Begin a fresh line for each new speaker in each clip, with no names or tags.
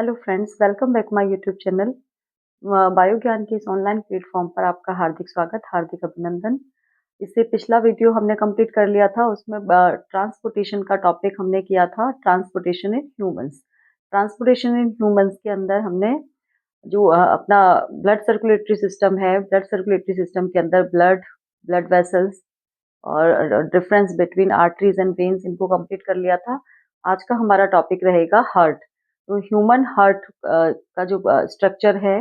Hello friends, welcome back my YouTube channel. Bio ज्ञान के इस ऑनलाइन प्लेटफॉर्म पर आपका हार्दिक स्वागत, हार्दिक अभिनंदन। इससे पिछला वीडियो हमने कंप्लीट कर लिया था, उसमें ट्रांसपोर्टेशन का टॉपिक हमने किया था, transportation in humans. Transportation in humans के अंदर हमने जो अपना ब्लड सर्कुलेटरी सिस्टम है, ब्लड सर्कुलेटरी सिस्टम के अंदर ब्लड वेसल्स और difference between arteries and veins, इनको कंप्लीट कर लिया था। आज का हमारा टॉपिक रहेगा हार्ट। तो ह्यूमन हार्ट का जो स्ट्रक्चर है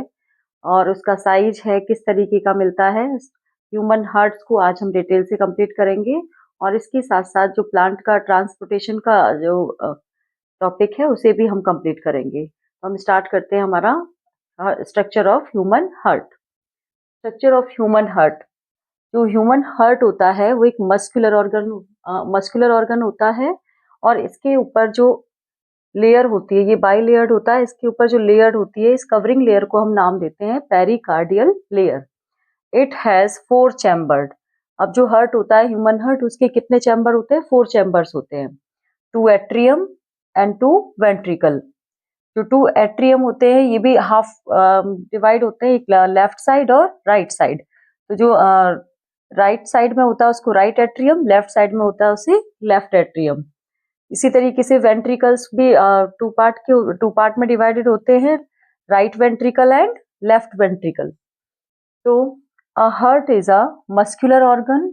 और उसका साइज है, किस तरीके का मिलता है, ह्यूमन हार्ट्स को आज हम डिटेल से कंप्लीट करेंगे। और इसके साथ साथ जो प्लांट का ट्रांसपोर्टेशन का जो टॉपिक है उसे भी हम कंप्लीट करेंगे। तो हम स्टार्ट करते हैं हमारा structure of human heart. Structure of human heart. जो ह्यूमन हार्ट होता है वो एक मस्कुलर ऑर्गन होता है, और इसके ऊपर जो लेयर होती है, ये बाई लेयर्ड होता है। इसके ऊपर जो लेयर होती है, इस कवरिंग लेयर को हम नाम देते हैं pericardial layer. It has 4 chambered. अब जो हार्ट होता है, ह्यूमन हार्ट, उसके कितने चैम्बर होते हैं? 4 चैम्बर्स होते हैं, 2 एट्रियम एंड 2 वेंट्रिकल। जो 2 एट्रियम होते हैं ये भी हाफ डिवाइड होते हैं, एक लेफ्ट साइड और राइट साइड। तो जो राइट साइड में होता है उसको राइट एट्रियम, लेफ्ट साइड में होता है उसे लेफ्ट एट्रियम। इसी तरीके से वेंट्रिकल्स भी टू पार्ट में डिवाइडेड होते हैं, right ventricle and left ventricle. तो heart is a muscular organ.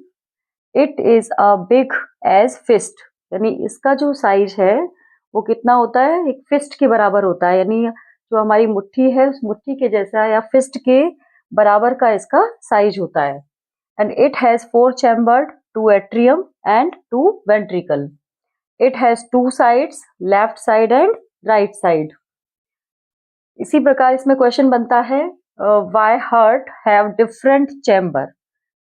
It is a big as fist, यानी इसका जो साइज है वो कितना होता है? एक फिस्ट के बराबर होता है, यानी जो हमारी मुट्ठी है उस मुट्ठी के जैसा या फिस्ट के बराबर का इसका साइज होता है। And it has 4 chambered, 2 atrium and 2 ventricle. It has 2 sides, left side and right side. इसी प्रकार इसमें क्वेश्चन बनता है, why heart have different chamber,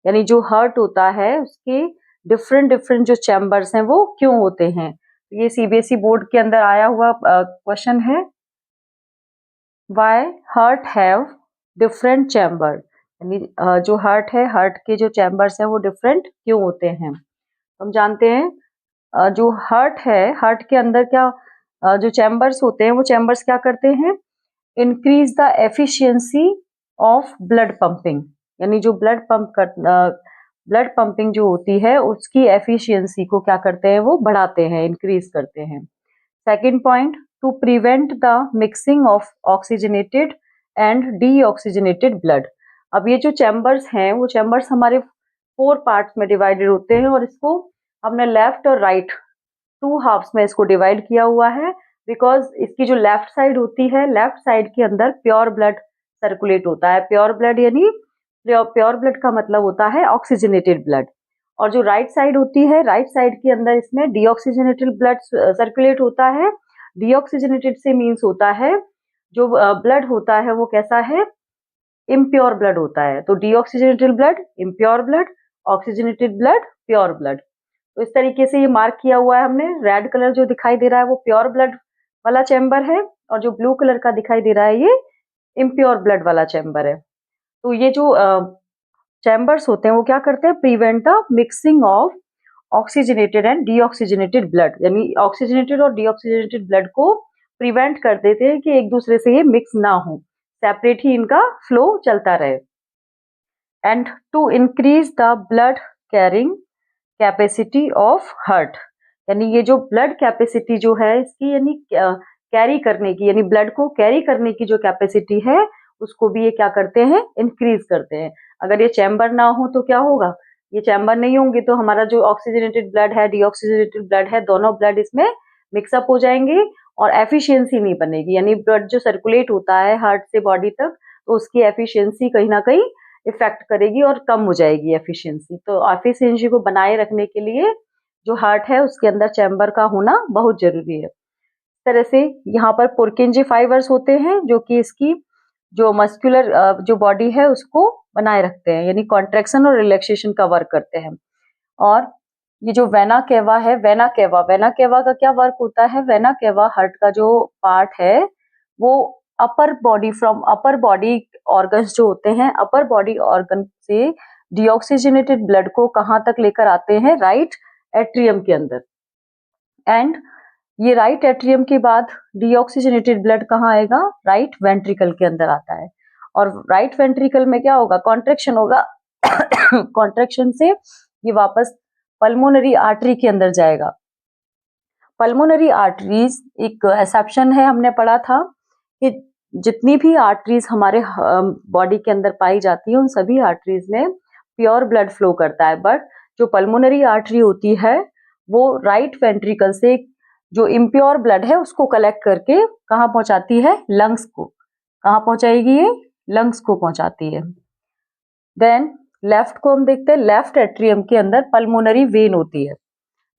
यानी जो हार्ट होता है उसके डिफरेंट जो चैम्बर्स हैं वो क्यों होते हैं? ये सीबीएसई बोर्ड के अंदर आया हुआ क्वेश्चन है। why heart have different chamber, यानी जो हार्ट है, हार्ट के जो चैम्बर्स हैं वो डिफरेंट क्यों होते हैं? हम जानते हैं जो हार्ट है, हार्ट के अंदर क्या जो चैम्बर्स होते हैं वो चैम्बर्स क्या करते हैं? Increase the efficiency of blood pumping, यानी जो ब्लड पंपिंग जो होती है उसकी एफिशिएंसी को क्या करते हैं? वो बढ़ाते हैं, इंक्रीज करते हैं। Second point, to prevent the mixing of oxygenated and deoxygenated blood. अब ये जो चैम्बर्स हैं वो चैम्बर्स हमारे 4 पार्ट्स में डिवाइडेड होते हैं, और इसको हमने लेफ्ट और राइट 2 हाफ्स में इसको डिवाइड किया हुआ है। बिकॉज इसकी जो लेफ्ट साइड होती है, लेफ्ट साइड के अंदर प्योर ब्लड सर्कुलेट होता है। प्योर ब्लड यानी प्योर ब्लड का मतलब होता है ऑक्सीजनेटेड ब्लड। और जो राइट साइड होती है, राइट साइड के अंदर इसमें डीऑक्सीजनेटेड ब्लड सर्कुलेट होता है। डीऑक्सीजनेटेड से मीन्स होता है जो ब्लड होता है वो कैसा है? इम्प्योर ब्लड होता है। तो deoxygenated blood impure blood, oxygenated blood pure blood. तो इस तरीके से ये मार्क किया हुआ है हमने। रेड कलर जो दिखाई दे रहा है वो प्योर ब्लड वाला चैम्बर है, और जो ब्लू कलर का दिखाई दे रहा है ये इम्प्योर ब्लड वाला चैम्बर है। तो ये जो चैम्बर्स होते हैं वो क्या करते हैं? Prevent the mixing of oxygenated and deoxygenated blood, यानी ऑक्सीजनेटेड और डीऑक्सीजनेटेड ब्लड को प्रिवेंट कर देते हैं कि एक दूसरे से ये मिक्स ना हो, सेपरेट ही इनका फ्लो चलता रहे। And to increase the blood carrying capacity of heart, यानी ये जो ब्लड कैपेसिटी जो है इसकी, यानी कैरी करने की, यानी ब्लड को कैरी करने की जो कैपेसिटी है उसको भी ये क्या करते हैं? इंक्रीज करते हैं। अगर ये चैम्बर ना हो तो क्या होगा? ये चैम्बर नहीं होंगे तो हमारा जो ऑक्सीजनेटेड ब्लड है, डीऑक्सीजनेटेड ब्लड है, दोनों ब्लड इसमें मिक्सअप हो जाएंगे और एफिशिएंसी नहीं बनेगी, यानी ब्लड जो सर्कुलेट होता है हार्ट से बॉडी तक, तो उसकी एफिशिएंसी कहीं ना कहीं इफेक्ट करेगी और कम हो जाएगी एफिशिएंसी। तो एफिशिएंसी को बनाए रखने के लिए जो हार्ट है उसके अंदर चैम्बर का होना बहुत जरूरी है। इस तरह से यहाँ पर पुरकिंजी फाइबर्स होते हैं जो कि इसकी जो मस्कुलर जो बॉडी है उसको बनाए रखते हैं, यानी कॉन्ट्रेक्शन और रिलैक्सेशन का वर्क करते हैं। और ये जो वेना केवा है, वेना केवा का क्या वर्क होता है? वेना केवा हार्ट का जो पार्ट है वो अपर बॉडी ऑर्गन्स जो होते हैं, अपर बॉडी ऑर्गन से डीऑक्सीजनेटेड ब्लड को कहाँ तक लेकर आते हैं? राइट एट्रियम के अंदर। एंड ये राइट एट्रियम के बाद डीऑक्सीजनेटेड ब्लड कहाँ आएगा, राइट वेंट्रिकल के अंदर आता है। और राइट वेंट्रिकल में क्या होगा, कॉन्ट्रेक्शन होगा। कॉन्ट्रेक्शन से ये वापस पल्मोनरी आर्टरी के अंदर जाएगा। पल्मोनरी आर्टरीज एक एक्सेप्शन है, हमने पढ़ा था कि जितनी भी आर्टरीज हमारे बॉडी के अंदर पाई जाती है उन सभी आर्टरीज में प्योर ब्लड फ्लो करता है, बट जो पल्मोनरी आर्टरी होती है वो राइट वेंट्रिकल से जो इम्प्योर ब्लड है उसको कलेक्ट करके कहाँ पहुंचाती है, लंग्स को। कहाँ पहुंचाएगी ये, लंग्स को पहुंचाती है। देन लेफ्ट को हम देखते हैं, लेफ्ट एट्रियम के अंदर पल्मोनरी वेन होती है।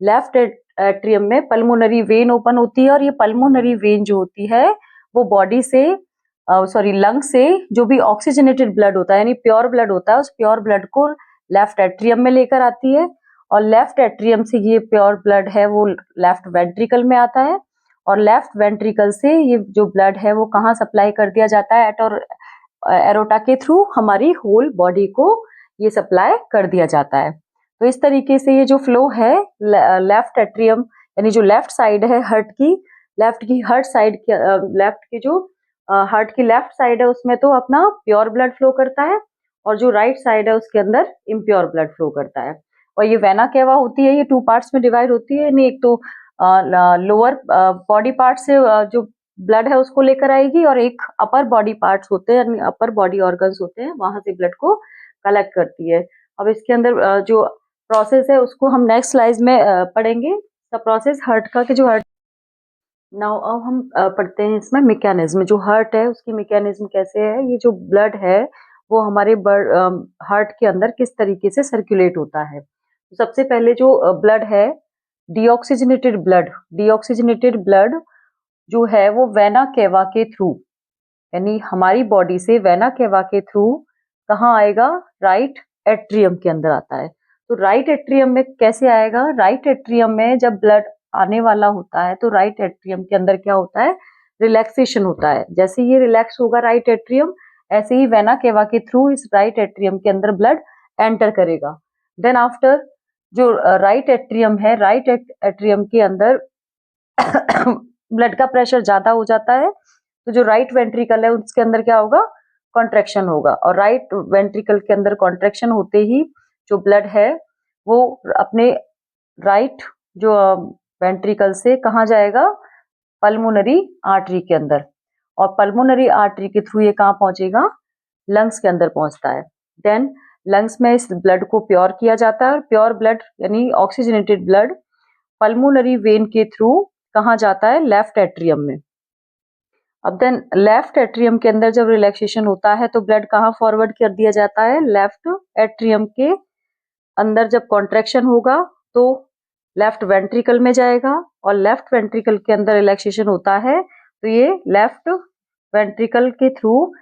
लेफ्ट एट्रियम में पल्मोनरी वेन ओपन होती है और ये पल्मोनरी वेन जो होती है वो बॉडी से लंग से जो भी ऑक्सीजनेटेड ब्लड होता है यानी प्योर ब्लड होता है उस प्योर ब्लड को लेफ्ट एट्रियम में लेकर आती है और लेफ्ट एट्रियम से ये प्योर ब्लड है वो लेफ्ट वेंट्रिकल में आता है और लेफ्ट वेंट्रिकल से ये जो ब्लड है वो कहाँ सप्लाई कर दिया जाता है, एरोटा के थ्रू हमारी होल बॉडी को ये सप्लाई कर दिया जाता है। तो इस तरीके से ये जो फ्लो है लेफ्ट एट्रियम यानी जो लेफ्ट साइड है हार्ट की, लेफ्ट की जो हार्ट की लेफ्ट साइड है उसमें तो अपना प्योर ब्लड फ्लो करता है और जो राइट साइड है उसके अंदर इम्प्योर ब्लड फ्लो करता है। और ये वेना केवा होती है, ये 2 पार्ट्स में डिवाइड होती है, यानी एक तो लोअर बॉडी पार्ट से जो ब्लड है उसको लेकर आएगी और एक अपर बॉडी पार्ट्स होते हैं यानी अपर बॉडी ऑर्गन्स होते हैं वहां से ब्लड को कलेक्ट करती है। अब इसके अंदर जो प्रोसेस है उसको हम नेक्स्ट स्लाइड में पढ़ेंगे। द प्रोसेस हार्ट का कि जो हार्ट नाउ अब हम पढ़ते हैं इसमें मैकेनिज्म, जो हार्ट है उसकी मैकेनिज्म कैसे है, ये जो ब्लड है वो हमारे हार्ट के अंदर किस तरीके से सर्कुलेट होता है। तो सबसे पहले जो ब्लड है डीऑक्सीजनेटेड ब्लड जो है वो वेना केवा के थ्रू यानी हमारी बॉडी से वेना केवा के थ्रू कहाँ आएगा, राइट एट्रियम के अंदर आता है। तो राइट एट्रियम में कैसे आएगा, राइट एट्रियम में जब ब्लड आने वाला होता है तो राइट एट्रियम के अंदर क्या होता है, रिलैक्सेशन होता है। जैसे ये रिलैक्स होगा राइट एट्रियम ऐसे ही वेना केवा के थ्रू इस राइट एट्रियम के अंदर ब्लड एंटर करेगा। देन आफ्टर जो राइट एट्रियम है, राइट एट्रियम के अंदर ब्लड का प्रेशर ज्यादा हो जाता है तो जो राइट वेंट्रिकल है उसके अंदर क्या होगा, कॉन्ट्रैक्शन होगा और राइट वेंट्रिकल के अंदर कॉन्ट्रैक्शन होते ही जो ब्लड है वो अपने राइट जो वेंट्रिकल से कहाँ जाएगा, पल्मोनरी आर्टरी के अंदर और पल्मोनरी आर्टरी के थ्रू ये कहाँ पहुंचेगा, लंग्स के अंदर पहुंचता है। देन लंग्स में इस ब्लड को प्योर किया जाता है और प्योर ब्लड यानी ऑक्सीजनेटेड ब्लड पल्मोनरी वेन के थ्रू कहाँ जाता है, लेफ्ट एट्रियम में। अब देन लेफ्ट एट्रियम के अंदर जब रिलैक्सेशन होता है तो ब्लड कहाँ फॉरवर्ड कर दिया जाता है, लेफ्ट एट्रियम के अंदर जब कॉन्ट्रैक्शन होगा तो लेफ्ट वेंट्रिकल में जाएगा और लेफ्ट वेंट्रिकल के अंदर रिलैक्सेशन होता है तो ये लेफ्ट वेंट्रिकल के थ्रू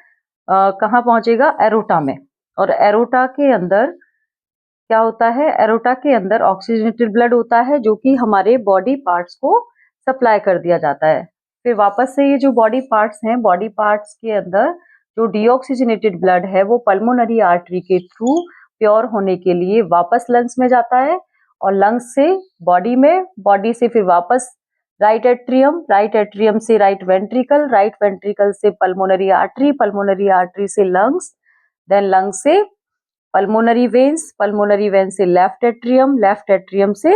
कहाँ पहुंचेगा, एरोटा में। और एरोटा के अंदर क्या होता है, एरोटा के अंदर ऑक्सीजनेटेड ब्लड होता है जो कि हमारे बॉडी पार्ट्स को सप्लाई कर दिया जाता है। फिर वापस से ये जो बॉडी पार्ट्स हैं, बॉडी पार्ट्स के अंदर जो डीऑक्सीजनेटेड ब्लड है वो पल्मोनरी आर्टरी के थ्रू प्योर होने के लिए वापस लंग्स में जाता है और लंग्स से बॉडी में, बॉडी से फिर वापस राइट एट्रियम से राइट वेंट्रिकल से पल्मोनरी आर्टरी से लंग्स, देन लंग्स से पल्मोनरी वेन्स से लेफ्ट एट्रियम से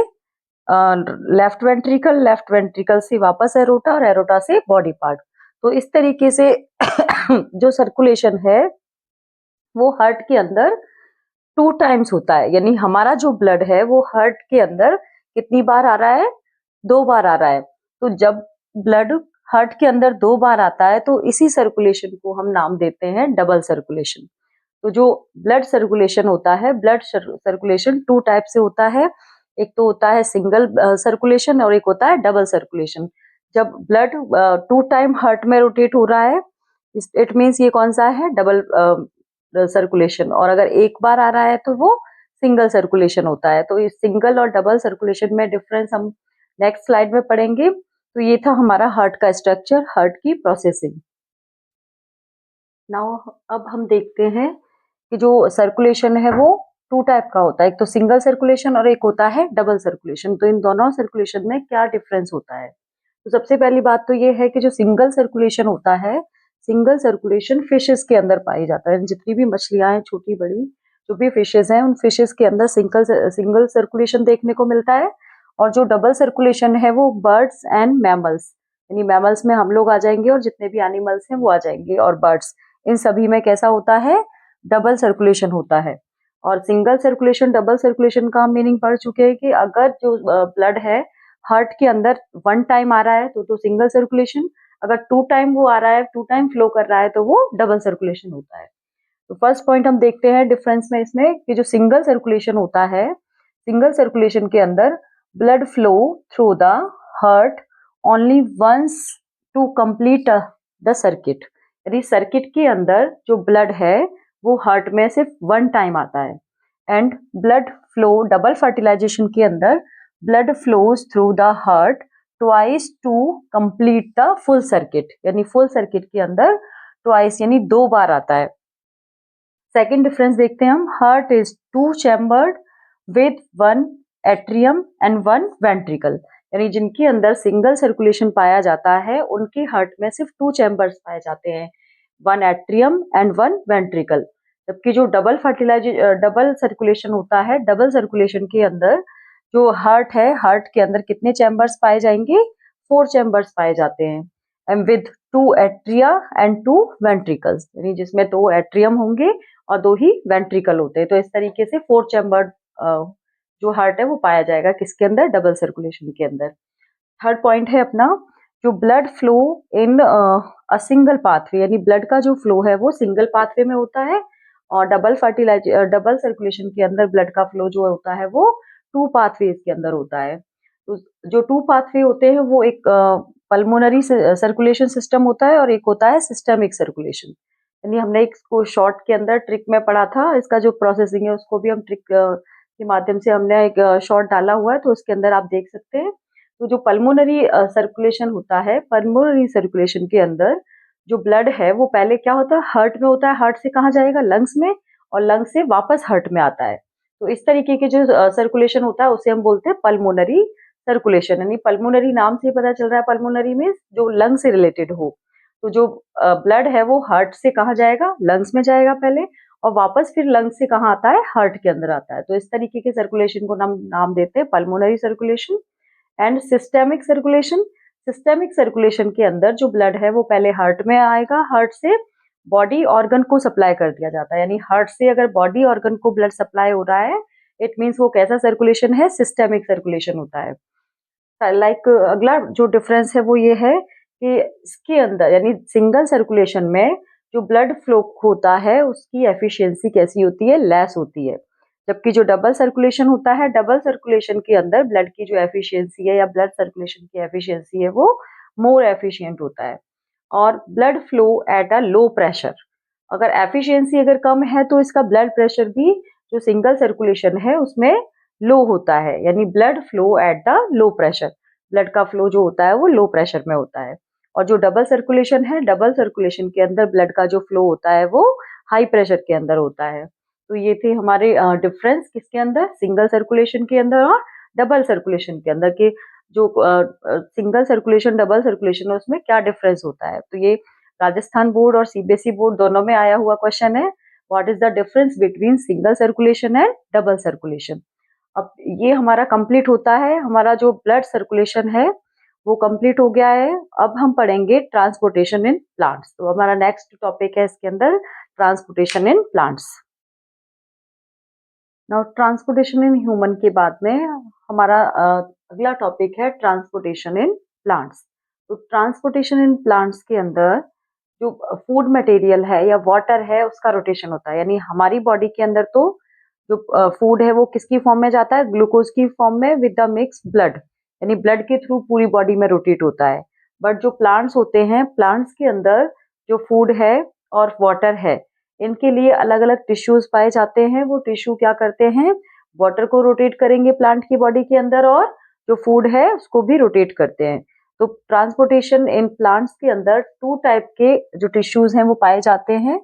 लेफ्ट वेंट्रिकल से वापस एरोटा और एरोटा से बॉडी पार्ट। तो इस तरीके से जो सर्कुलेशन है वो हार्ट के अंदर 2 टाइम्स होता है, यानी हमारा जो ब्लड है वो हार्ट के अंदर कितनी बार आ रहा है, 2 बार आ रहा है। तो जब ब्लड हार्ट के अंदर 2 बार आता है तो इसी सर्कुलेशन को हम नाम देते हैं डबल सर्कुलेशन। तो जो ब्लड सर्कुलेशन होता है, ब्लड सर्कुलेशन 2 टाइप से होता है, एक तो होता है सिंगल सर्कुलेशन और एक होता है डबल सर्कुलेशन। जब ब्लड 2 टाइम हार्ट में रोटेट हो रहा है इट मीन्स ये कौन सा है, डबल सर्कुलेशन, और अगर एक बार आ रहा है तो वो सिंगल सर्कुलेशन होता है। तो इस सिंगल और डबल सर्कुलेशन में डिफरेंस हम नेक्स्ट स्लाइड में पढ़ेंगे। तो ये था हमारा हार्ट का स्ट्रक्चर, हार्ट की प्रोसेसिंग। नाउ अब हम देखते हैं कि जो सर्कुलेशन है वो 2 टाइप का होता है, एक तो सिंगल सर्कुलेशन और एक होता है डबल सर्कुलेशन। तो इन दोनों सर्कुलेशन में क्या डिफरेंस होता है। तो सबसे पहली बात तो ये है कि जो सिंगल सर्कुलेशन होता है, सिंगल सर्कुलेशन फिशेस के अंदर पाई जाता है। जितनी भी मछलियां हैं छोटी बड़ी, जो भी फिशेस हैं, उन फिशेस के अंदर सिंगल सर्कुलेशन देखने को मिलता है। और जो डबल सर्कुलेशन है वो बर्ड्स एंड मैमल्स, यानी मैमल्स में हम लोग आ जाएंगे और जितने भी एनिमल्स हैं वो आ जाएंगे, और बर्ड्स, इन सभी में कैसा होता है, डबल सर्कुलेशन होता है। और सिंगल सर्कुलेशन डबल सर्कुलेशन का हम मीनिंग पढ़ चुके हैं कि अगर जो ब्लड है हार्ट के अंदर वन टाइम आ रहा है तो सिंगल सर्कुलेशन, अगर टू टाइम वो आ रहा है, टू टाइम फ्लो कर रहा है तो वो डबल सर्कुलेशन होता है। तो फर्स्ट पॉइंट हम देखते हैं डिफरेंस में इसमें कि जो सिंगल सर्कुलेशन होता है, सिंगल सर्कुलेशन के अंदर blood flow through the heart only once to complete the circuit, यानी सर्किट के अंदर जो ब्लड है वो हार्ट में सिर्फ वन टाइम आता है। And blood flow double fertilization के अंदर blood flows through the heart twice to complete the full circuit, यानी फुल सर्किट के अंदर ट्वाइस यानी दो बार आता है। सेकेंड डिफरेंस देखते हैं हम, heart is two chambered with one atrium and one ventricle, यानी जिनके अंदर सिंगल सर्कुलेशन पाया जाता है उनके हार्ट में सिर्फ टू चैम्बर्स पाए जाते हैं, one atrium and one ventricle. जबकि जो डबल सर्कुलेशन होता है, डबल सर्कुलेशन के अंदर जो हार्ट है, हार्ट के अंदर कितने चैम्बर्स पाए जाएंगे, फोर चैम्बर्स पाए जाते हैं, and with two atria and two ventricles, यानी जिसमें दो एट्रियम होंगे और दो ही वेंट्रिकल होते हैं। तो इस तरीके से फोर चैम्बर्ड जो हार्ट है वो पाया जाएगा किसके अंदर, डबल सर्कुलेशन के अंदर। थर्ड पॉइंट है अपना, जो blood flow in a single pathway, यानी ब्लड का जो फ्लो है वो सिंगल पाथवे में होता है, और डबल सर्कुलेशन के अंदर ब्लड का फ्लो जो होता है वो टू पाथवेज के अंदर होता है। तो जो टू पाथवे होते हैं वो एक पल्मोनरी सर्कुलेशन सिस्टम होता है और एक होता है सिस्टमिक सर्कुलेशन। यानी हमने इसको शॉर्ट के अंदर ट्रिक में पढ़ा था, इसका जो प्रोसेसिंग है उसको भी हम ट्रिक के माध्यम से हमने एक शॉर्ट डाला हुआ है, तो उसके अंदर आप देख सकते हैं। तो जो पल्मोनरी सर्कुलेशन होता है, पल्मोनरी सर्कुलेशन के अंदर जो ब्लड है वो पहले क्या होता है, हार्ट में होता है, हार्ट से कहाँ जाएगा, लंग्स में, और लंग्स से वापस हार्ट में आता है। तो इस तरीके के जो सर्कुलेशन होता है उसे हम बोलते हैं पल्मोनरी सर्कुलेशन, यानी पल्मोनरी नाम से ही पता चल रहा है, पल्मोनरी में जो लंग से रिलेटेड हो। तो जो ब्लड है वो हार्ट से कहाँ जाएगा, लंग्स में जाएगा पहले, और वापस फिर लंग्स से कहाँ आता है, हार्ट के अंदर आता है। तो इस तरीके के सर्कुलेशन को नाम देते हैं pulmonary circulation. And systemic circulation, systemic circulation के अंदर जो ब्लड है वो पहले हार्ट में आएगा, हार्ट से बॉडी ऑर्गन को सप्लाई कर दिया जाता है, यानी हार्ट से अगर बॉडी ऑर्गन को ब्लड सप्लाई हो रहा है, इट मीन्स वो कैसा सर्कुलेशन है, सिस्टेमिक सर्कुलेशन होता है। लाइक अगला जो डिफरेंस है वो ये है कि इसके अंदर यानी सिंगल सर्कुलेशन में जो ब्लड फ्लो होता है उसकी एफिशिएंसी कैसी होती है, लेस होती है। जबकि जो डबल सर्कुलेशन होता है, डबल सर्कुलेशन के अंदर ब्लड की जो एफिशिएंसी है या ब्लड सर्कुलेशन की एफिशिएंसी है वो मोर एफिशिएंट होता है। और blood flow at a low pressure, अगर एफिशिएंसी अगर कम है तो इसका ब्लड प्रेशर भी जो सिंगल सर्कुलेशन है उसमें लो होता है, यानी blood flow at the low pressure, blood का फ्लो जो होता है वो लो प्रेशर में होता है। और जो डबल सर्कुलेशन है, डबल सर्कुलेशन के अंदर ब्लड का जो फ्लो होता है वो हाई प्रेशर के अंदर होता है। तो ये थे हमारे डिफरेंस किसके अंदर, सिंगल सर्कुलेशन के अंदर और डबल सर्कुलेशन के अंदर के जो सिंगल सर्कुलेशन डबल सर्कुलेशन है उसमें क्या डिफरेंस होता है। तो ये राजस्थान बोर्ड और सीबीएसई बोर्ड दोनों में आया हुआ क्वेश्चन है, what is the difference between single circulation and double circulation. अब ये हमारा कंप्लीट होता है, हमारा जो ब्लड सर्कुलेशन है वो कंप्लीट हो गया है। अब हम पढ़ेंगे ट्रांसपोर्टेशन इन प्लांट्स। तो हमारा नेक्स्ट टॉपिक है इसके अंदर transportation in plants. Now transportation in human के बाद में हमारा अगला टॉपिक है ट्रांसपोर्टेशन इन प्लांट्स। तो ट्रांसपोर्टेशन इन प्लांट्स के अंदर जो फूड मटेरियल है या वाटर है उसका रोटेशन होता है, यानी हमारी बॉडी के अंदर तो जो फूड है वो किसकी फॉर्म में जाता है, ग्लूकोज की फॉर्म में विद द मिक्स ब्लड, यानी ब्लड के थ्रू पूरी बॉडी में रोटेट होता है। बट जो प्लांट्स होते हैं, प्लांट्स के अंदर जो फूड है और वाटर है इनके लिए अलग अलग टिश्यूज पाए जाते हैं। वो टिश्यू क्या करते हैं, वाटर को रोटेट करेंगे प्लांट की बॉडी के अंदर, और जो फूड है उसको भी रोटेट करते हैं। तो ट्रांसपोर्टेशन इन प्लांट्स के अंदर टू टाइप के जो टिश्यूज हैं वो पाए जाते हैं।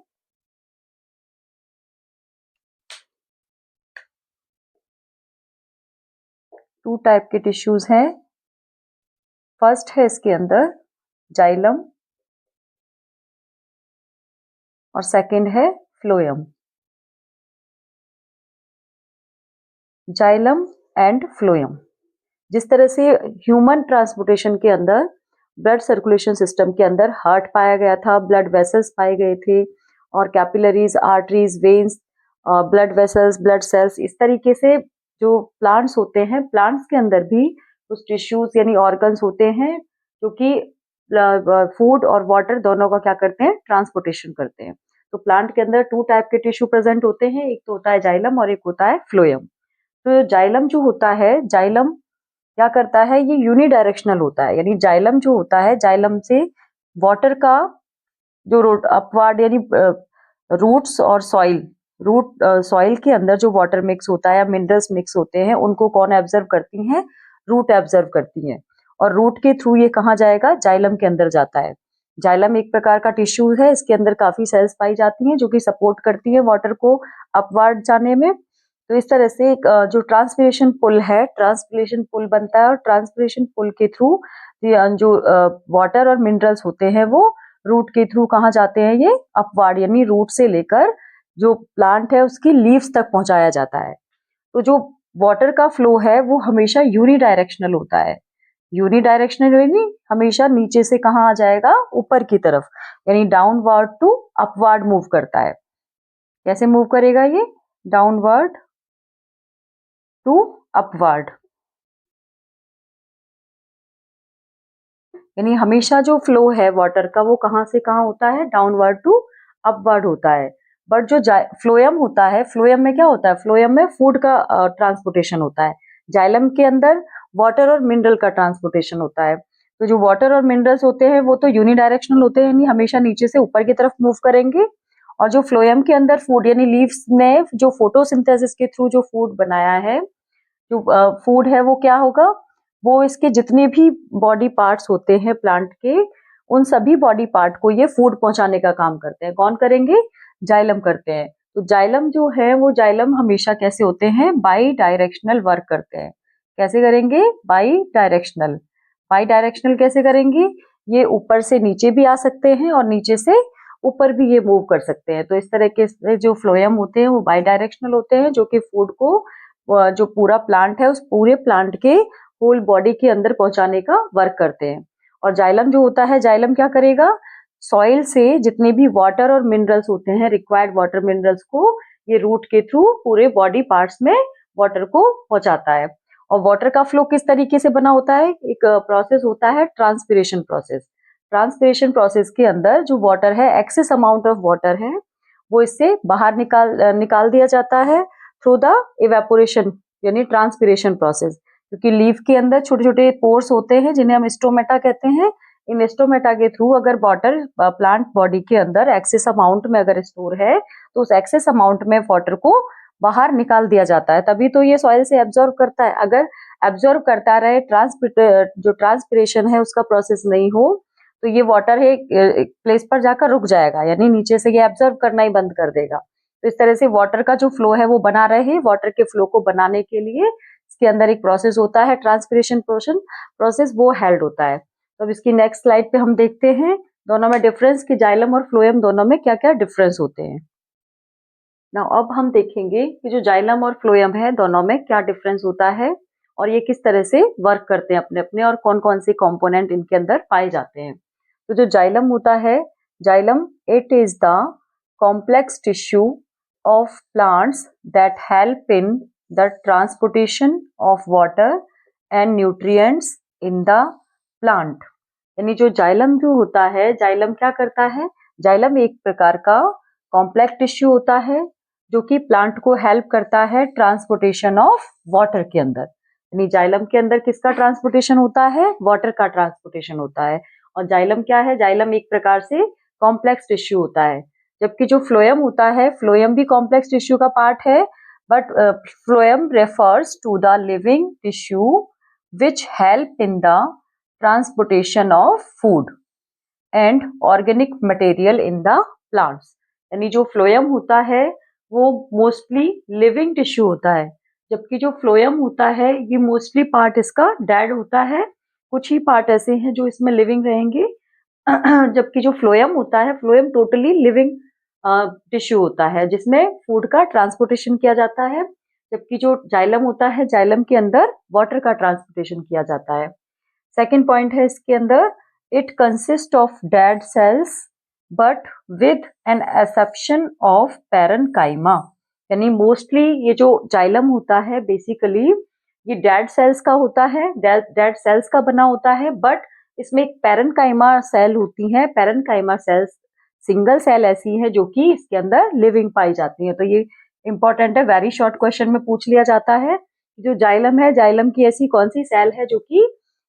टू टाइप के टिश्यूज हैं, फर्स्ट है इसके अंदर जाइलम और सेकंड है फ्लोएम। Xylem and phloem. जिस तरह से ह्यूमन ट्रांसपोर्टेशन के अंदर ब्लड सर्कुलेशन सिस्टम के अंदर हार्ट पाया गया था, ब्लड वेसल्स पाए गए थे और capillaries, arteries, veins, blood vessels, blood cells, इस तरीके से जो प्लांट्स होते हैं, प्लांट्स के अंदर भी कुछ टिश्यूज यानी ऑर्गन्स होते हैं जो कि फूड और वाटर दोनों का क्या करते हैं, ट्रांसपोर्टेशन करते हैं। तो प्लांट के अंदर 2 टाइप के टिश्यू प्रेजेंट होते हैं, एक तो होता है जाइलम और एक होता है फ्लोएम। तो जाइलम जो होता है, जाइलम क्या करता है, ये यूनिडायरेक्शनल होता है, यानी जाइलम जो होता है, जाइलम से वाटर का जो रूट अपवार्ड यानी रूट्स और सॉइल, रूट सॉइल के अंदर जो वाटर मिक्स होता है या मिनरल्स मिक्स होते हैं उनको कौन एब्जर्व करती हैं, रूट एब्जर्व करती हैं और रूट के थ्रू ये कहाँ जाएगा, जाइलम के अंदर जाता है। जाइलम एक प्रकार का टिश्यू है, इसके अंदर काफी सेल्स पाई जाती हैं जो कि सपोर्ट करती है वाटर को अपवार्ड जाने में। तो इस तरह से एक जो ट्रांसपिरेशन पुल है, ट्रांसपिरेशन पुल बनता है और ट्रांसपिरेशन पुल के थ्रू जो वाटर और मिनरल्स होते हैं वो रूट के थ्रू कहाँ जाते हैं, ये अपवार्ड यानी रूट से लेकर जो प्लांट है उसकी लीव्स तक पहुंचाया जाता है। तो जो वाटर का फ्लो है वो हमेशा यूनिडायरेक्शनल होता है। यूनिडायरेक्शनल यानी हमेशा नीचे से कहाँ आ जाएगा, ऊपर की तरफ, यानी डाउनवर्ड टू अपवर्ड मूव करता है। कैसे मूव करेगा ये, डाउनवर्ड टू अपवर्ड, यानी हमेशा जो फ्लो है वाटर का वो कहाँ से कहाँ होता है, डाउनवर्ड टू अपवर्ड होता है। बट जो फ्लोएम होता है, फ्लोएम में क्या होता है, फ्लोएम में फूड का ट्रांसपोर्टेशन होता है, जाइलम के अंदर वाटर और मिनरल का ट्रांसपोर्टेशन होता है। तो जो वाटर और मिनरल्स होते हैं वो तो यूनिडायरेक्शनल होते हैं, यानी हमेशा नीचे से ऊपर की तरफ मूव करेंगे, और जो फ्लोएम के अंदर फूड यानी लीव्स ने जो फोटोसिंथेसिस के थ्रू जो फूड बनाया है, जो फूड है वो क्या होगा, वो इसके जितने भी बॉडी पार्ट्स होते हैं प्लांट के, उन सभी बॉडी पार्ट को ये फूड पहुंचाने का काम करते हैं। कौन करेंगे, जाइलम करते हैं। तो जाइलम जो है वो जाइलम हमेशा कैसे होते हैं, बाई डायरेक्शनल वर्क करते हैं। कैसे करेंगे, बाई डायरेक्शनल। बाई डायरेक्शनल कैसे करेंगे, ये ऊपर से नीचे भी आ सकते हैं और नीचे से ऊपर भी ये मूव कर सकते हैं। तो इस तरह के जो फ्लोएम होते हैं वो बाई डायरेक्शनल होते हैं, जो कि फूड को जो पूरा प्लांट है उस पूरे प्लांट के होल बॉडी के अंदर पहुंचाने का वर्क करते हैं। और जाइलम जो होता है, जाइलम क्या करेगा, सॉइल से जितने भी वाटर और मिनरल्स होते हैं, रिक्वायर्ड वाटर मिनरल्स को ये रूट के थ्रू पूरे बॉडी पार्ट्स में वाटर को पहुंचाता है। और वाटर का फ्लो किस तरीके से बना होता है, एक प्रोसेस होता है ट्रांसपिरेशन प्रोसेस। ट्रांसपिरेशन प्रोसेस के अंदर जो वाटर है, एक्सेस अमाउंट ऑफ वाटर है, वो इससे बाहर निकाल दिया जाता है थ्रू द इवेपोरेशन यानी ट्रांसपिरेशन प्रोसेस। क्योंकि लीफ के अंदर छोटे छोटे पोर्स होते हैं जिन्हें हम स्टोमेटा कहते हैं। इन स्टोमेटा के थ्रू अगर वाटर प्लांट बॉडी के अंदर एक्सेस अमाउंट में अगर स्टोर है तो उस एक्सेस अमाउंट में वाटर को बाहर निकाल दिया जाता है, तभी तो ये सॉइल से एब्जॉर्ब करता है। अगर एब्जॉर्ब करता रहे, जो ट्रांसपिरेशन है उसका प्रोसेस नहीं हो, तो ये वाटर है एक प्लेस पर जाकर रुक जाएगा, यानी नीचे से ये एब्जॉर्ब करना ही बंद कर देगा। तो इस तरह से वाटर का जो फ्लो है वो बना रहे, वाटर के फ्लो को बनाने के लिए इसके अंदर एक प्रोसेस होता है ट्रांसपिरेशन प्रोसेस, वो हेल्ड होता है। तो अब इसकी नेक्स्ट स्लाइड पे हम देखते हैं दोनों में डिफरेंस कि जाइलम और फ्लोएम दोनों में क्या क्या डिफरेंस होते हैं। ना अब हम देखेंगे कि जो जाइलम और फ्लोएम है दोनों में क्या डिफरेंस होता है और ये किस तरह से वर्क करते हैं अपने अपने, और कौन कौन से कंपोनेंट इनके अंदर पाए जाते हैं। तो जो जाइलम होता है, xylem it is the complex tissue of plants that help in the transportation of water and nutrients in the plant. यानी जो जाइलम जो होता है, जाइलम क्या करता है, जाइलम एक प्रकार का कॉम्प्लेक्स टिश्यू होता है जो कि प्लांट को हेल्प करता है ट्रांसपोर्टेशन ऑफ वाटर के अंदर। यानी जाइलम के अंदर किसका ट्रांसपोर्टेशन होता है, वाटर का ट्रांसपोर्टेशन होता है। और जाइलम क्या है, जाइलम एक प्रकार से कॉम्प्लेक्स टिश्यू होता है। जबकि जो फ्लोएम होता है, फ्लोएम भी कॉम्प्लेक्स टिश्यू का पार्ट है, but phloem refers to the living tissue which help in the transportation of food and organic material in the plants. यानी जो फ्लोएम होता है वो मोस्टली लिविंग टिश्यू होता है, जबकि जो फ्लोएम होता है ये मोस्टली पार्ट इसका डेड होता है, कुछ ही पार्ट ऐसे हैं जो इसमें लिविंग रहेंगे जबकि जो फ्लोएम होता है, फ्लोएम टोटली लिविंग टिश्यू होता है जिसमें फूड का ट्रांसपोर्टेशन किया जाता है, जबकि जो जाइलम होता है, जाइलम के अंदर वाटर का ट्रांसपोर्टेशन किया जाता है। सेकेंड पॉइंट है इसके अंदर, it consist of dead cells but with an exception of parenchyma, यानी मोस्टली ये जो जाइलम होता है बेसिकली ये डेड सेल्स का होता है, डेड सेल्स का बना होता है, बट इसमें एक पैरेन्काइमा सेल होती है। पैरेन्काइमा सेल्स सिंगल सेल ऐसी है जो कि इसके अंदर लिविंग पाई जाती है। तो ये इंपॉर्टेंट है, वेरी शॉर्ट क्वेश्चन में पूछ लिया जाता है। जो जाइलम है, जाइलम की ऐसी कौन सी सेल है जो कि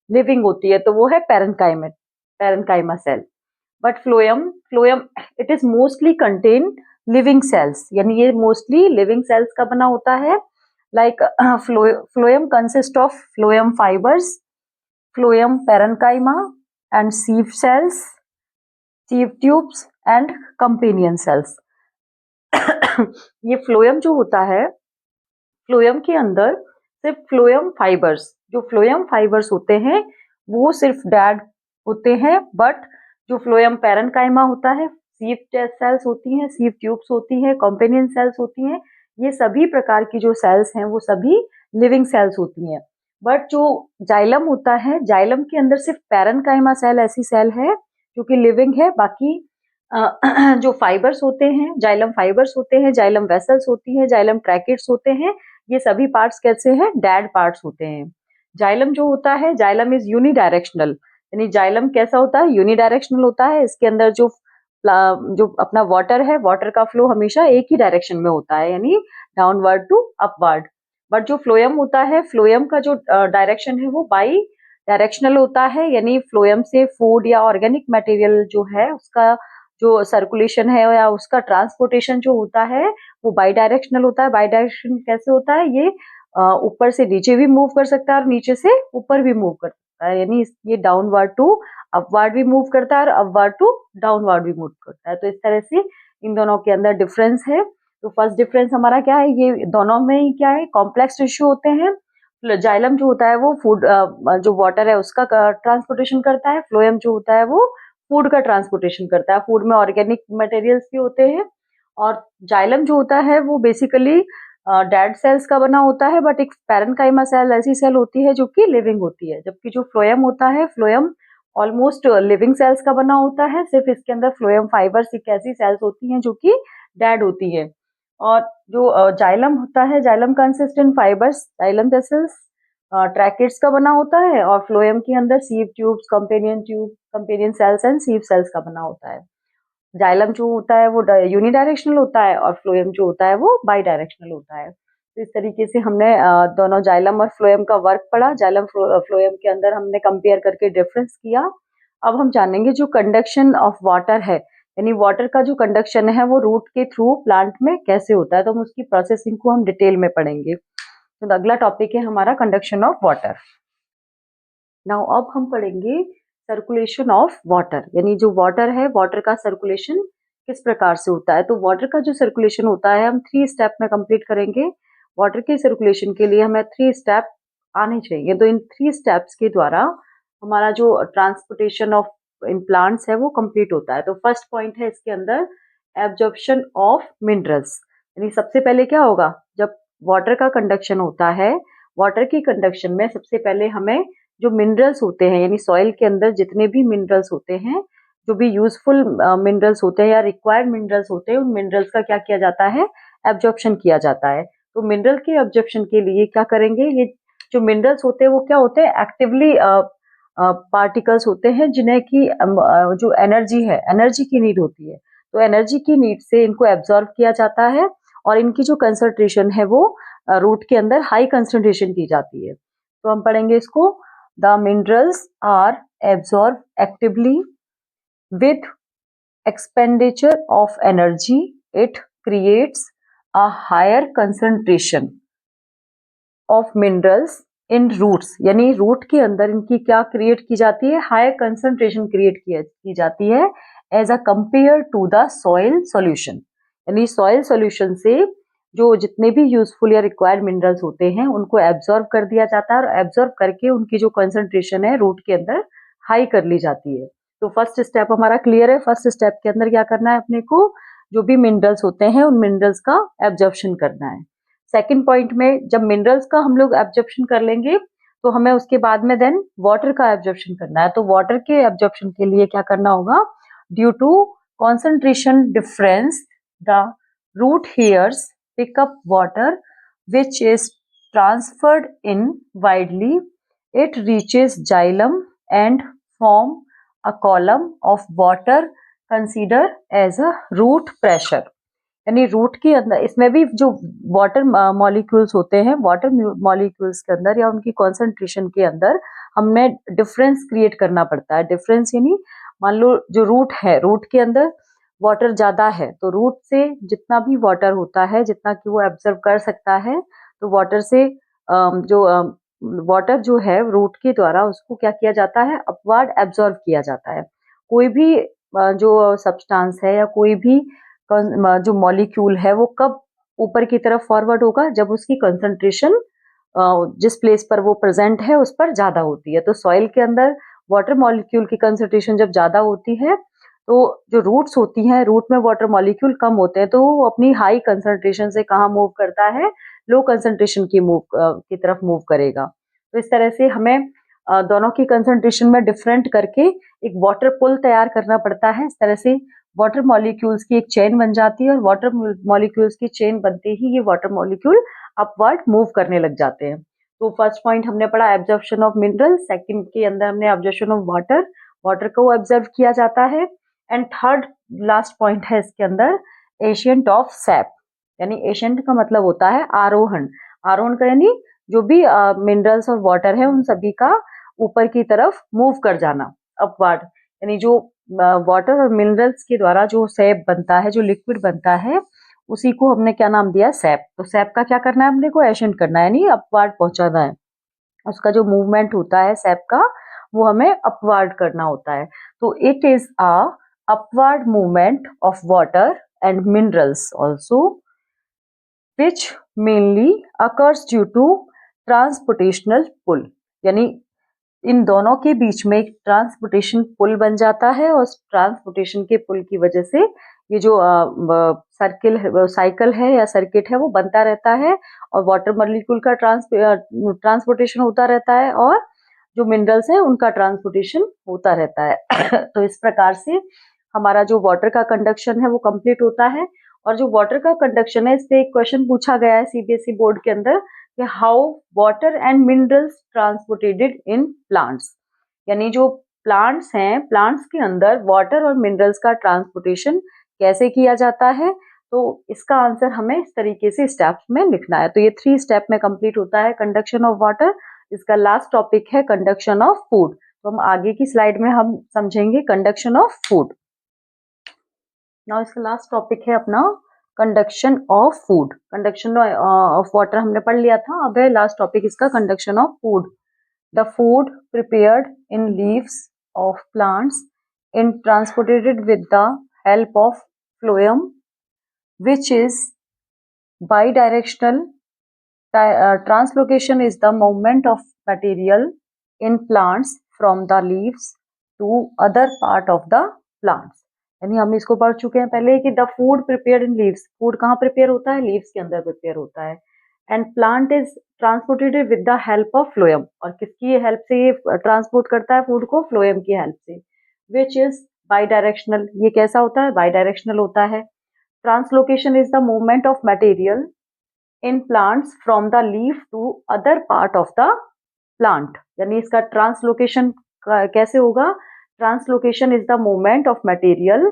लिविंग होती है, तो वो है parenchyma cell. But phloem it is mostly contain living cells, यानी ये मोस्टली लिविंग सेल्स का बना होता है। Like phloem consist of phloem fibres, phloem parenchyma and sieve cells, sieve tubes and companion cells. ये फ्लोएम जो होता है, फ्लोएम के अंदर सिर्फ फ्लोएम फाइबर्स, जो फ्लोएम फाइबर्स होते हैं वो सिर्फ डेड होते हैं, बट जो फ्लोएम पैरेन्काइमा होता है, सीव सेल्स होती हैं, सीव ट्यूब्स होती हैं, कंपेनियन सेल्स होती हैं, ये सभी प्रकार की जो सेल्स हैं वो सभी लिविंग सेल्स होती हैं। बट जो जाइलम होता है, जाइलम के अंदर सिर्फ पैरेन्काइमा सेल ऐसी सेल है जो कि लिविंग है, बाकी जो फाइबर्स होते हैं, जाइलम फाइबर्स होते हैं, जाइलम वेसल्स होती हैं, जाइलम ट्रैकेट्स होते हैं, ये सभी पार्ट्स कैसे हैं, डेड पार्ट्स होते हैं। जाइलम जो होता है, जाइलम इज यूनिडायरेक्शनल, यानी जाइलम कैसा होता है, यूनिडायरेक्शनल होता है। इसके अंदर जो अपना वाटर है, वाटर का फ्लो हमेशा एक ही डायरेक्शन में होता है, यानी डाउनवर्ड टू अपवर्ड। बट जो फ्लोएम होता है, फ्लोएम का जो डायरेक्शन है वो बाई डायरेक्शनल होता है, यानी फ्लोएम से फूड या ऑर्गेनिक मटेरियल जो है उसका जो सर्कुलेशन है या उसका ट्रांसपोर्टेशन जो होता है वो बाई डायरेक्शनल होता है। बाई डायरेक्शन कैसे होता है, ये ऊपर से नीचे भी मूव कर सकता है और नीचे से ऊपर भी मूव कर सकता है, यानी ये डाउनवर्ड टू अपवर्ड भी मूव करता है और अपवर्ड टू डाउनवर्ड भी मूव करता है। तो इस तरह से इन दोनों के अंदर डिफरेंस है। तो फर्स्ट डिफरेंस हमारा क्या है, ये दोनों में ही क्या है, कॉम्प्लेक्स टिश्यू होते हैं। जाइलम जो होता है वो फूड जो वाटर है उसका ट्रांसपोर्टेशन करता है, फ्लोएम जो होता है वो फूड का ट्रांसपोर्टेशन करता है, फूड में ऑर्गेनिक मटेरियल्स भी होते हैं। और जाइलम जो होता है वो बेसिकली डेड सेल्स का बना होता है, बट एक पैरेन्काइमा सेल ऐसी सेल होती है जो कि लिविंग होती है, जबकि जो फ्लोएम होता है, फ्लोएम ऑलमोस्ट लिविंग सेल्स का बना होता है, सिर्फ इसके अंदर फ्लोएम फाइबर्स एक ऐसी सेल्स होती हैं जो कि डेड होती है। और जो जाइलम होता है, xylem consist in fibres, xylem vessels, tracheids का बना होता है, और फ्लोएम के अंदर sieve tubes, companion cells and sieve cells का बना होता है। जाइलम जो होता है वो यूनिडायरेक्शनल होता है और फ्लोएम जो होता है वो बाई डायरेक्शनल होता है। तो इस तरीके से हमने दोनों जाइलम और फ्लोएम का वर्क पढ़ा। जाइलम फ्लोएम के अंदर हमने कंपेयर करके डिफरेंस किया। अब हम जानेंगे जो कंडक्शन ऑफ वाटर है, यानी वाटर का जो कंडक्शन है वो रूट के थ्रू प्लांट में कैसे होता है, तो हम उसकी प्रोसेसिंग को हम डिटेल में पढ़ेंगे। तो अगला टॉपिक है हमारा कंडक्शन ऑफ वाटर। नाउ अब हम पढ़ेंगे सर्कुलेशन ऑफ वाटर, यानी जो वाटर है, वाटर का सर्कुलेशन किस प्रकार से होता है। तो वाटर का जो सर्कुलेशन होता है हम 3 स्टेप में कंप्लीट करेंगे। वाटर के सर्कुलेशन के लिए हमें 3 स्टेप आने चाहिए। तो इन 3 स्टेप्स के द्वारा हमारा जो ट्रांसपोर्टेशन ऑफ इन प्लांट्स है वो कंप्लीट होता है। तो फर्स्ट पॉइंट है इसके अंदर एब्जॉर्प्शन ऑफ मिनरल्स, यानी सबसे पहले क्या होगा, जब वाटर का कंडक्शन होता है, वाटर की कंडक्शन में सबसे पहले हमें जो मिनरल्स होते हैं, यानी सॉइल के अंदर जितने भी मिनरल्स होते हैं, जो भी यूजफुल मिनरल्स होते हैं या रिक्वायर्ड मिनरल्स होते हैं, उन मिनरल्स का क्या किया जाता है, एब्जॉर्प्शन किया जाता है। तो मिनरल के एब्जॉर्प्शन के लिए क्या करेंगे, ये जो मिनरल्स होते हैं वो क्या होते हैं, एक्टिवली पार्टिकल्स होते हैं जिन्हें की जो एनर्जी है, एनर्जी की नीड होती है। तो एनर्जी की नीड से इनको एब्जॉर्ब किया जाता है और इनकी जो कंसंट्रेशन है वो रूट के अंदर हाई कंसंट्रेशन की जाती है। तो हम पढ़ेंगे इसको, the minerals are absorbed actively with expenditure of energy. It creates a higher concentration of minerals in roots, यानी रूट के अंदर इनकी क्या क्रिएट की जाती है, हायर कंसंट्रेशन क्रिएट की जाती है as a compare to the soil solution, यानी सॉइल सॉल्यूशन से जो जितने भी यूजफुल या रिक्वायर्ड मिनरल्स होते हैं उनको एब्जॉर्ब कर दिया जाता है, और एब्जॉर्ब करके उनकी जो कंसंट्रेशन है रूट के अंदर हाई कर ली जाती है। तो फर्स्ट स्टेप हमारा क्लियर है। फर्स्ट स्टेप के अंदर क्या करना है अपने को, जो भी मिनरल्स होते हैं उन मिनरल्स का एब्जॉर्प्शन करना है। सेकंड पॉइंट में जब मिनरल्स का हम लोग एब्जॉर्प्शन कर लेंगे तो हमें उसके बाद में देन वाटर का एब्जॉर्प्शन करना है। तो वाटर के एब्जॉर्प्शन के लिए क्या करना होगा, due to concentration difference the root hairs pick up water which is transferred in widely. It reaches xylem and form a column of water considered as a root pressure. यानी root के अंदर इसमें भी जो वाटर मॉलिक्यूल्स होते हैं, water molecules के अंदर या उनकी कॉन्सेंट्रेशन के अंदर हमें डिफरेंस क्रिएट करना पड़ता है। डिफरेंस यानी मान लो जो रूट है, रूट के अंदर वाटर ज्यादा है तो रूट से जितना भी वाटर होता है, जितना कि वो एब्जर्व कर सकता है, तो वाटर से जो वाटर जो है रूट के द्वारा उसको क्या किया जाता है, अपवर्ड एब्जॉर्ब किया जाता है। कोई भी जो सब्सटेंस है या कोई भी जो मॉलिक्यूल है वो कब ऊपर की तरफ फॉरवर्ड होगा, जब उसकी कंसंट्रेशन जिस प्लेस पर वो प्रेजेंट है उस पर ज्यादा होती है। तो सॉइल के अंदर वाटर मॉलिक्यूल की कंसंट्रेशन जब ज्यादा होती है तो जो रूट्स होती हैं, रूट में वाटर मॉलिक्यूल कम होते हैं तो वो अपनी हाई कंसंट्रेशन से कहाँ मूव करता है, लो कंसंट्रेशन की तरफ मूव करेगा। तो इस तरह से हमें दोनों की कंसंट्रेशन में डिफरेंट करके एक वाटर पुल तैयार करना पड़ता है। इस तरह से वाटर मॉलिक्यूल्स की एक चेन बन जाती है और वाटर मॉलिक्यूल्स की चेन बनते ही ये वाटर मॉलिक्यूल अपवर्ड मूव करने लग जाते हैं। तो फर्स्ट पॉइंट हमने पढ़ा एब्जॉर्प्शन ऑफ मिनरल, सेकंड के अंदर हमने एब्जॉर्प्शन ऑफ वाटर, वाटर को ऑब्जर्व किया जाता है, एंड थर्ड लास्ट पॉइंट है इसके अंदर एशियंट ऑफ सैप। यानी एशियंट का मतलब होता है आरोहण, आरोहण का यानी जो भी मिनरल्स और वाटर है उन सभी का ऊपर की तरफ मूव कर जाना, अपवर्ड। यानी जो वाटर और मिनरल्स के द्वारा जो सैप बनता है, जो लिक्विड बनता है, उसी को हमने क्या नाम दिया, सैप। तो सैप का क्या करना है अपने को, एशियंट करना है, यानी अपवर्ड पहुंचाना है। उसका जो मूवमेंट होता है सैप का वो हमें अपवर्ड करना होता है। तो it is a upward movement of water and minerals also which mainly occurs due to transportational pull। यानी इन दोनों के बीच में एक ट्रांसपोर्टेशन पुल बन जाता है और ट्रांसपोर्टेशन के पुल की वजह से ये जो साइकिल है या सर्किट है वो बनता रहता है और वाटर मॉलिक्यूल का ट्रांसपोर्टेशन होता रहता है और जो मिनरल्स है उनका ट्रांसपोर्टेशन होता रहता है। तो इस प्रकार से हमारा जो वाटर का कंडक्शन है वो कंप्लीट होता है। और जो वाटर का कंडक्शन है, इससे एक क्वेश्चन पूछा गया है सीबीएसई बोर्ड के अंदर कि how water and minerals transported in plants. यानी जो प्लांट्स हैं, प्लांट्स के अंदर वाटर और मिनरल्स का ट्रांसपोर्टेशन कैसे किया जाता है। तो इसका आंसर हमें इस तरीके से स्टेप्स में लिखना है। तो ये 3 स्टेप में कंप्लीट होता है कंडक्शन ऑफ वाटर। इसका लास्ट टॉपिक है कंडक्शन ऑफ फूड। तो हम आगे की स्लाइड में हम समझेंगे कंडक्शन ऑफ फूड। नाउ इसका लास्ट टॉपिक है अपना conduction of food. Conduction of water हमने पढ़ लिया था, अब है लास्ट टॉपिक इसका conduction of food. The food prepared in leaves of plants in transported with the help of phloem which is bidirectional. Translocation is the movement of material in plants from the leaves to other part of the plants। यानी हम इसको पढ़ चुके हैं पहले कि the food prepared in leaves, food कहाँ prepare होता है, लीव्स के अंदर प्रिपेयर होता है। And plant is transported with the help of phloem, और किसकी हेल्प से ये ट्रांसपोर्ट करता है फूड को, फ्लोएम की हेल्प से। विच इज बाई डायरेक्शनल, ये कैसा होता है, बाई डायरेक्शनल होता है। Translocation is the movement of material in plants from the leaf to other part of the plant. यानी इसका ट्रांसलोकेशन कैसे होगा, translocation is the movement of material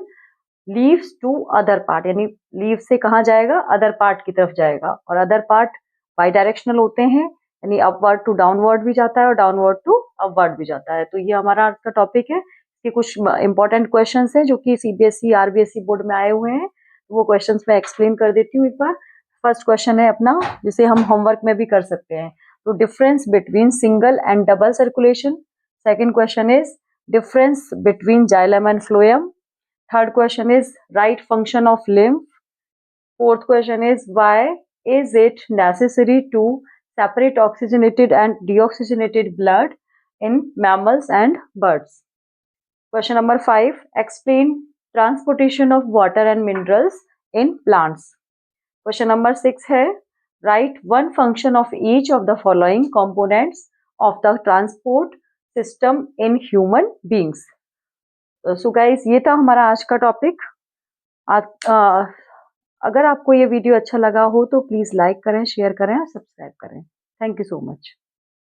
leaves to other part, यानी लीव से कहाँ जाएगा, अदर पार्ट की तरफ जाएगा। और अदर पार्ट बाई डायरेक्शनल होते हैं, यानी अपवर्ड टू डाउनवर्ड भी जाता है और डाउनवर्ड टू अपवर्ड भी जाता है। तो ये हमारा आज का टॉपिक है। इसके कुछ इंपॉर्टेंट क्वेश्चंस हैं जो कि सीबीएसई आरबीएसई बोर्ड में आए हुए हैं, वो क्वेश्चंस मैं एक्सप्लेन कर देती हूँ एक बार। फर्स्ट क्वेश्चन है अपना, जिसे हम होमवर्क में भी कर सकते हैं। तो difference between single and double circulation. Second question is difference between xylem and phloem. Third question is right function of lymph। Fourth question is why Is it necessary to separate oxygenated and deoxygenated blood in mammals and birds? Question number 5. Explain transportation of water and minerals in plants. Question number 6 है write one function of each of the following components of the transport system in human beings. So guys ये था हमारा आज का topic. अगर आपको ये video अच्छा लगा हो तो प्लीज़ लाइक करें, शेयर करें और सब्सक्राइब करें। Thank you so much.